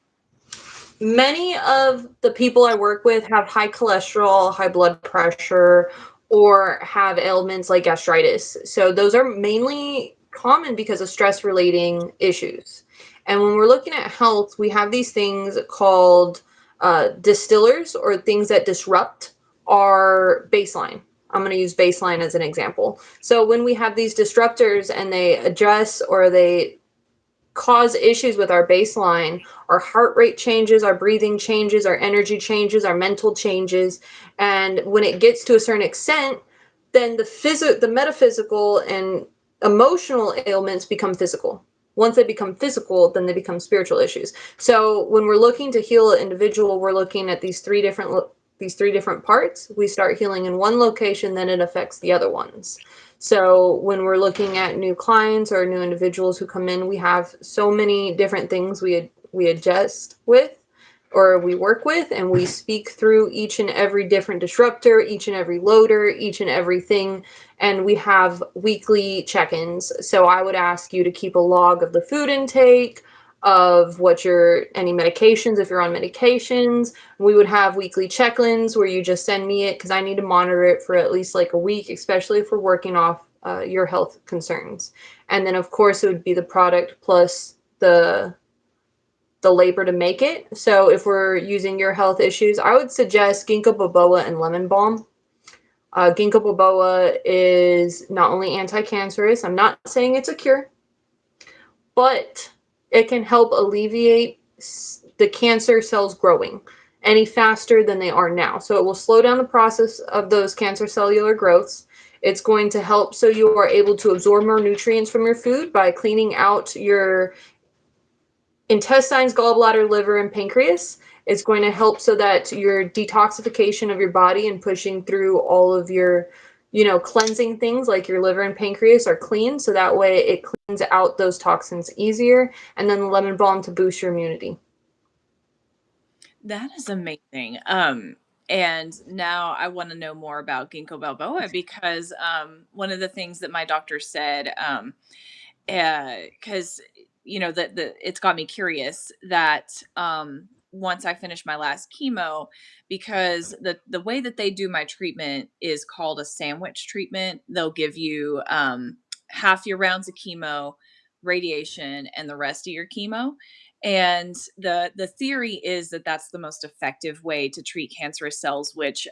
Many of the people I work with have high cholesterol, high blood pressure, or have ailments like gastritis. So those are mainly common because of stress relating issues. And when we're looking at health, we have these things called distillers, or things that disrupt our baseline. I'm going to use baseline as an example. So when we have these disruptors and they address or they cause issues with our baseline, our heart rate changes, our breathing changes, our energy changes, our mental changes. And when it gets to a certain extent, then the metaphysical and Emotional ailments become physical. Once they become physical, then they become spiritual issues. So when we're looking to heal an individual, we're looking at these three different parts. We start healing in one location, then it affects the other ones. So when we're looking at new clients or new individuals who come in, we have so many different things we adjust with or we work with, and we speak through each and every different disruptor, each and every loader, each and everything, and we have weekly check-ins. So I would ask you to keep a log of the food intake, of what your any medications if you're on medications. We would have weekly check-ins where you just send me it because I need to monitor it for at least like a week, especially if we're working off your health concerns. And then of course it would be the product plus the labor to make it. So if we're using your health issues, I would suggest ginkgo biloba and lemon balm. Ginkgo biloba is not only anti-cancerous, I'm not saying it's a cure, but it can help alleviate the cancer cells growing any faster than they are now. So it will slow down the process of those cancer cellular growths. It's going to help so you are able to absorb more nutrients from your food by cleaning out your intestines, gallbladder, liver, and pancreas. It's going to help so that your detoxification of your body and pushing through all of your, cleansing things like your liver and pancreas are clean. So that way it cleans out those toxins easier. And then the lemon balm to boost your immunity. That is amazing. And now I want to know more about ginkgo biloba because one of the things that my doctor said, because the it's got me curious that once I finish my last chemo, because the way that they do my treatment is called a sandwich treatment. They'll give you half your rounds of chemo, radiation, and the rest of your chemo. And the theory is that that's the most effective way to treat cancerous cells. Which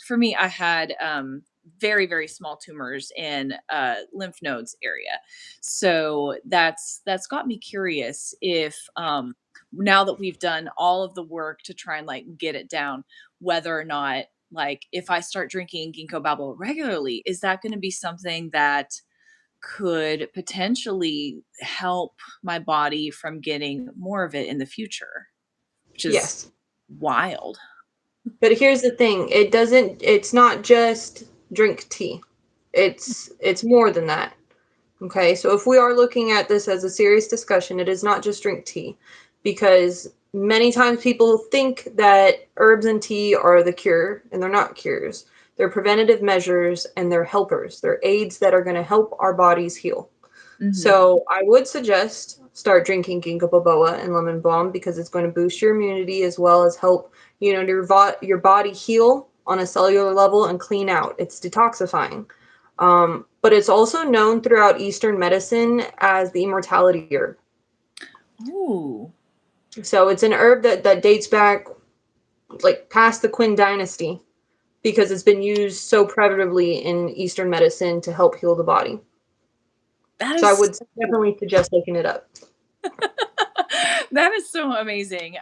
for me, I had very small tumors in lymph nodes area, so that's got me curious if now that we've done all of the work to try and like get it down, whether or not like if I start drinking ginkgo biloba regularly, is that going to be something that could potentially help my body from getting more of it in the future, which is Yes. wild. But here's the thing, it's not just drink tea. It's more than that. Okay, so if we are looking at this as a serious discussion, it is not just drink tea, because many times people think that herbs and tea are the cure, and they're not cures. They're preventative measures and they're helpers. They're aids that are going to help our bodies heal. Hmm. So I would suggest start drinking ginkgo biloba and lemon balm because it's going to boost your immunity as well as help your body heal on a cellular level and clean out. It's detoxifying. But it's also known throughout Eastern medicine as the immortality herb. Ooh. So it's an herb that dates back like past the Qin dynasty because it's been used so prevalently in Eastern medicine to help heal the body. That So I is would definitely suggest looking it up. that is so amazing.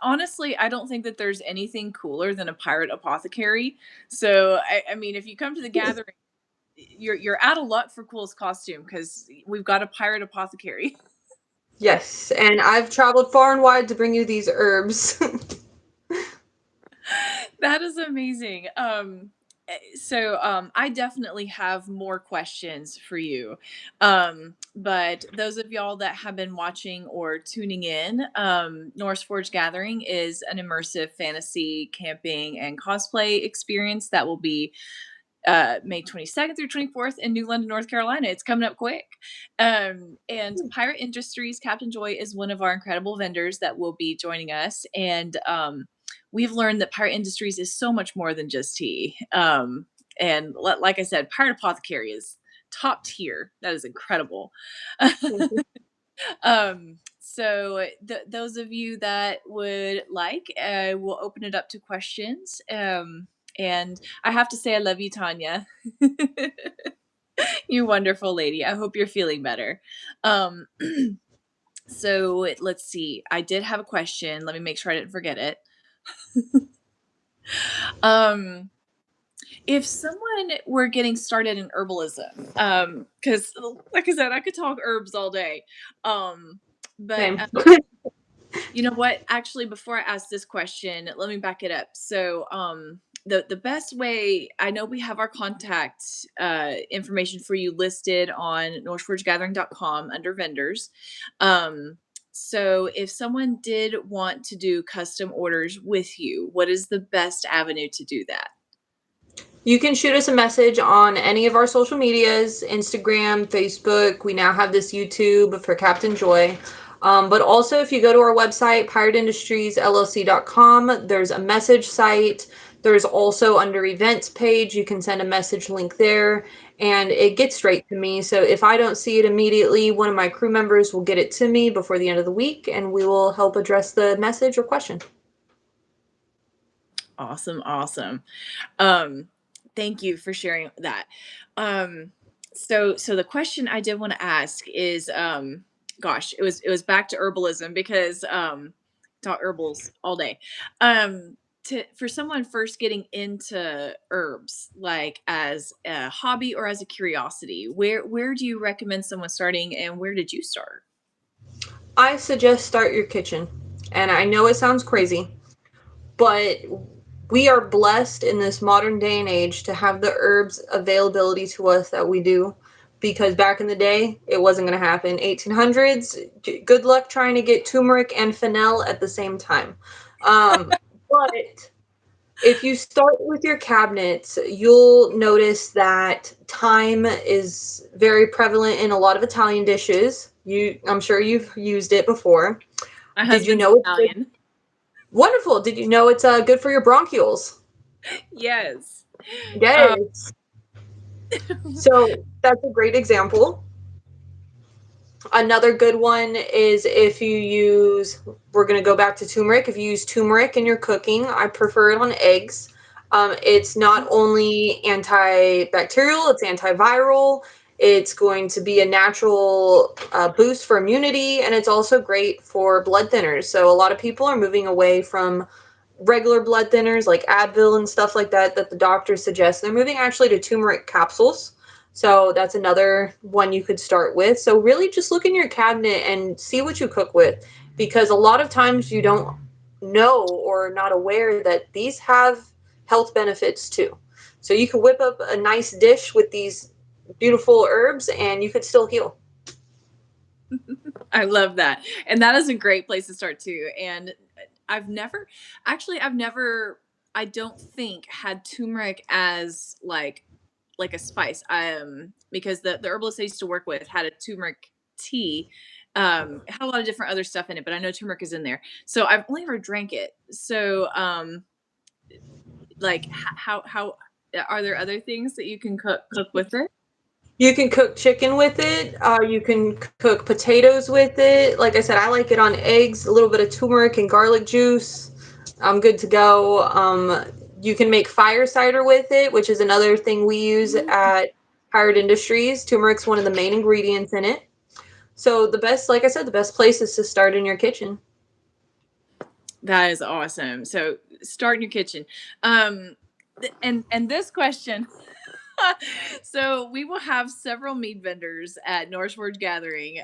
Honestly, I don't think that there's anything cooler than a pirate apothecary. So, I mean, if you come to the gathering, you're out of luck for coolest costume because we've got a pirate apothecary. Yes, and I've traveled far and wide to bring you these herbs. That is amazing. I definitely have more questions for you. But those of y'all that have been watching or tuning in, Norse Forge Gathering is an immersive fantasy camping and cosplay experience that will be May 22nd through 24th in New London, North Carolina. It's coming up quick. And Pirate Industries, Captain Joy is one of our incredible vendors that will be joining us. And we've learned that Pirate Industries is so much more than just tea. Like I said, Pirate Apothecary is top tier. That is incredible. Those of you that would like, we'll open it up to questions. And I have to say, I love you, Tanya. You wonderful lady. I hope you're feeling better. Um, let's see. I did have a question. Let me make sure I didn't forget it. Um, If someone were getting started in herbalism, because like I said, I could talk herbs all day. Um, but Same. you know what? Actually, before I ask this question, let me back it up. So, the best way, I know we have our contact information for you listed on northforgegathering.com under vendors. Um, so if someone did want to do custom orders with you, what is the best avenue to do that? You can shoot us a message on any of our social medias, Instagram, Facebook. We now have this YouTube for Captain Joy. But also, if you go to our website, pirateindustries.llc.com, there's a message site. There's also under events page, you can send a message link there and it gets straight to me. So if I don't see it immediately, one of my crew members will get it to me before the end of the week and we will help address the message or question. Awesome, awesome. Um, Thank you for sharing that. Um, so the question I did want to ask is, gosh, it was back to herbalism because talk herbals all day. For someone first getting into herbs, like as a hobby or as a curiosity, where do you recommend someone starting, and where did you start? I suggest start your kitchen. And I know it sounds crazy, but we are blessed in this modern day and age to have the herbs availability to us that we do because back in the day it wasn't going to happen. 1800s, good luck trying to get turmeric and fennel at the same time. But if you start with your cabinets, you'll notice that thyme is very prevalent in a lot of Italian dishes. I'm sure you've used it before. My Did you husband's know it's good? Italian. Wonderful. Did you know it's good for your bronchioles? Yes. Uh, Yes. So that's a great example. Another good one is if you use, we're going to go back to turmeric. If you use turmeric in your cooking, I prefer it on eggs. It's not only antibacterial, it's antiviral. It's going to be a natural boost for immunity, and it's also great for blood thinners. So a lot of people are moving away from regular blood thinners like Advil and stuff like that that the doctors suggest. They're moving actually to turmeric capsules. So that's another one you could start with. So really just look in your cabinet and see what you cook with because a lot of times you don't know or not aware that these have health benefits too. So you could whip up a nice dish with these beautiful herbs and you could still heal. I love that. And that is a great place to start too. And I've never I've never, I don't think, had turmeric as like a spice. Because the herbalist I used to work with had a turmeric tea. It had a lot of different other stuff in it, but I know turmeric is in there. So I've only ever drank it. So like how are there other things that you can cook with it? You can cook chicken with it. You can cook potatoes with it. Like I said, I like it on eggs, a little bit of turmeric and garlic juice. I'm good to go. You can make fire cider with it, which is another thing we use at Hired Industries. Turmeric's one of the main ingredients in it. So the best, like I said, the best place is to start in your kitchen. That is awesome. So start in your kitchen. And this question. So we will have several mead vendors at Northward Gathering,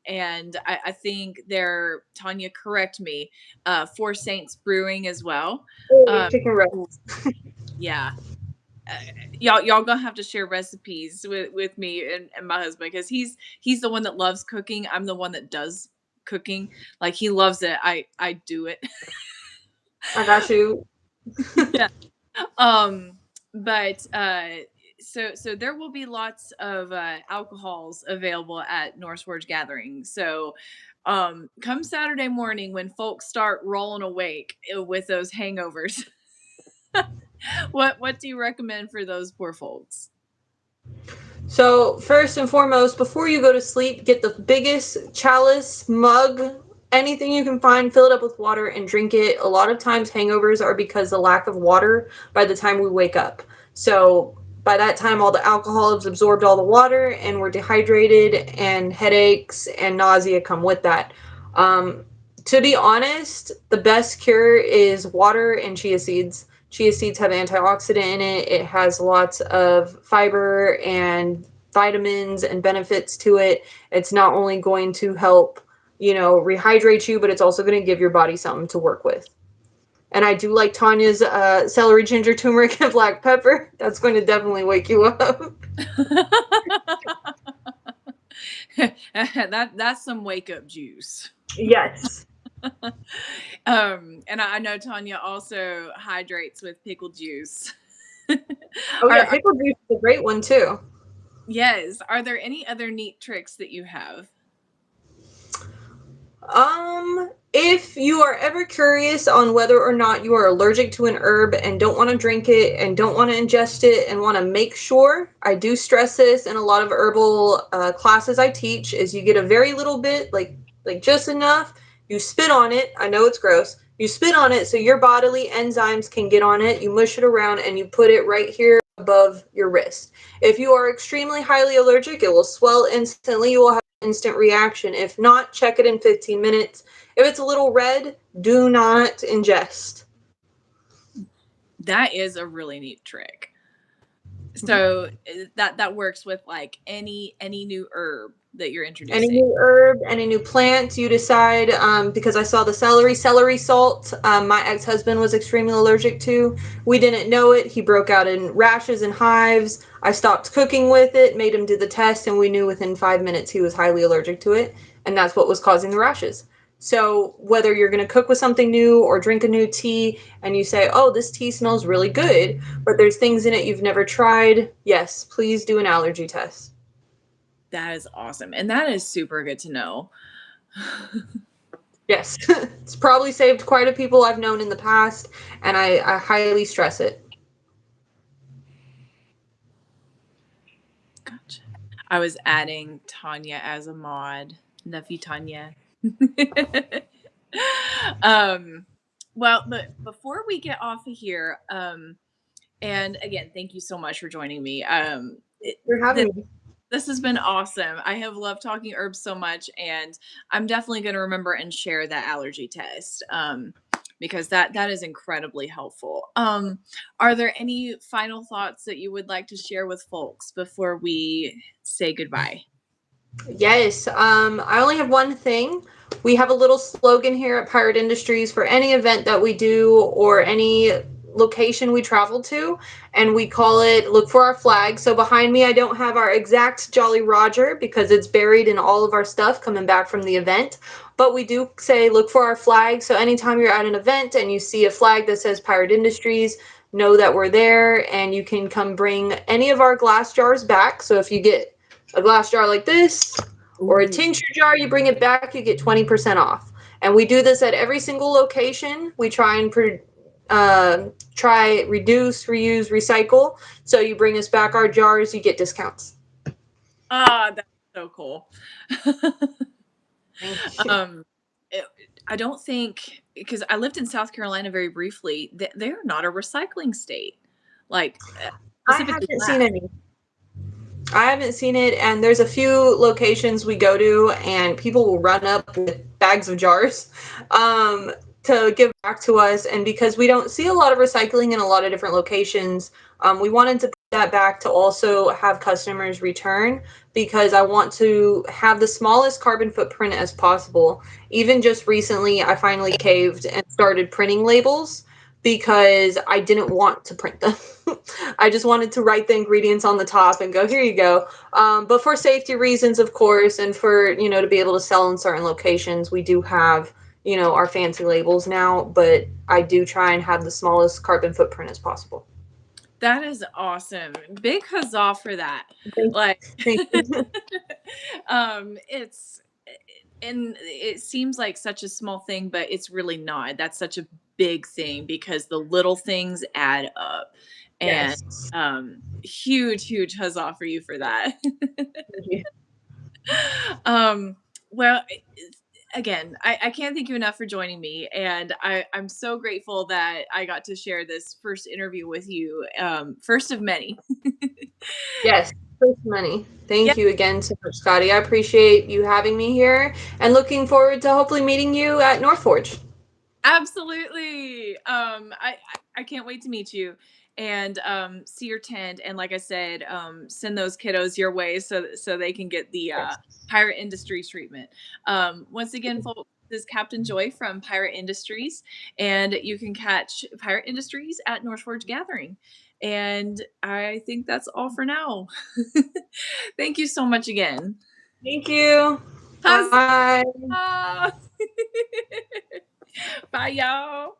and I think they're, Tanya, correct me, Four Saints Brewing as well. Oh, Um, chicken ooh, breast. yeah, uh, y'all gonna have to share recipes with me and my husband because he's the one that loves cooking. I'm the one that does cooking. Like he loves it. I do it. I got you. Yeah. Um, but so there will be lots of alcohols available at Northward's Gathering. So come Saturday morning when folks start rolling awake with those hangovers, what do you recommend for those poor folks? So, first and foremost, before you go to sleep, get the biggest chalice, mug, anything you can find, fill it up with water and drink it. A lot of times, hangovers are because the lack of water by the time we wake up. So, by that time, all the alcohol has absorbed all the water and we're dehydrated, and headaches and nausea come with that. Um, to be honest, the best cure is water and chia seeds. Chia seeds have antioxidant in it. It has lots of fiber and vitamins and benefits to it. It's not only going to help, rehydrate you, but it's also going to give your body something to work with. And I do like Tanya's celery, ginger, turmeric, and black pepper. That's going to definitely wake you up. That's some wake up juice. Yes. And I know Tanya also hydrates with pickle juice. Oh yeah, Are pickle juice is a great one too. Yes. Are there any other neat tricks that you have? If you are ever curious on whether or not you are allergic to an herb and don't want to drink it and don't want to ingest it and want to make sure, I do stress this in a lot of herbal classes I teach, is you get a very little bit, like just enough. You spit on it. I know it's gross. You spit on it so your bodily enzymes can get on it. You mush it around and you put it right here above your wrist. If you are extremely highly allergic, it will swell instantly. You will have instant reaction. If not, check it in 15 minutes. If it's a little red, do not ingest. That is a really neat trick. So that works with like any new herb that you're Any introducing. new herb, any new plant, you decide, because I saw the celery salt, my ex-husband was extremely allergic to. We didn't know it. He broke out in rashes and hives. I stopped cooking with it, made him do the test, and we knew within 5 minutes he was highly allergic to it, and that's what was causing the rashes. So whether you're going to cook with something new or drink a new tea and you say, oh, this tea smells really good, but there's things in it you've never tried, yes, please do an allergy test. That is awesome. And that is super good to know. Yes, it's probably saved quite a people I've known in the past, and I highly stress it. Gotcha. I was adding Tanya as a mod. Love you, Tanya. Well, but before we get off of here, and again, thank you so much for joining me. You're having me. This has been awesome. I have loved talking herbs so much, and I'm definitely going to remember and share that allergy test, because that is incredibly helpful. Are there any final thoughts that you would like to share with folks before we say goodbye? Yes, I only have one thing. We have a little slogan here at Pirate Industries for any event that we do or any location we travel to, and we call it Look for Our Flag. So behind me, I don't have our exact Jolly Roger because it's buried in all of our stuff coming back from the event, but we do say Look for Our Flag. So anytime you're at an event and you see a flag that says Pirate Industries, know that we're there, and you can come bring any of our glass jars back. So if you get a glass jar like this or a Ooh. tincture jar, you bring it back, you get 20% off. And we do this at every single location. We try and reduce, reuse, recycle. So you bring us back our jars, you get discounts. Ah, that's so cool. Thank you. um, it, I don't think, because I lived in South Carolina very briefly, that they're not a recycling state, like I specifically haven't seen glass. any. I haven't seen it, and there's a few locations we go to, and people will run up with bags of jars to give back to us. And because we don't see a lot of recycling in a lot of different locations, we wanted to put that back to also have customers return because I want to have the smallest carbon footprint as possible. Even just recently, I finally caved and started printing labels because I didn't want to print them. I just wanted to write the ingredients on the top and go, here you go. But for safety reasons, of course, and for, to be able to sell in certain locations, we do have, our fancy labels now, but I do try and have the smallest carbon footprint as possible. That is awesome. Big huzzah for that. Thank, Like, thank you. it's, and it seems like such a small thing, but it's really not. That's such a big thing because the little things add up. And Yes. huge huzzah for you for that. Thank you. Well, again, I can't thank you enough for joining me, and I'm so grateful that I got to share this first interview with you, first of many. Yes. First money. Yeah, Thank you again so much, Scotty. I appreciate you having me here and looking forward to hopefully meeting you at North Forge. absolutely. I can't wait to meet you and see your tent. And like I said, send those kiddos your way so they can get the Yes. Pirate Industries treatment. Once again, folks, this is Captain Joy from Pirate Industries, and you can catch Pirate Industries at North Forge Gathering. And I think that's all for now. Thank you so much again. Thank you. Huzzah! Bye. Bye, y'all.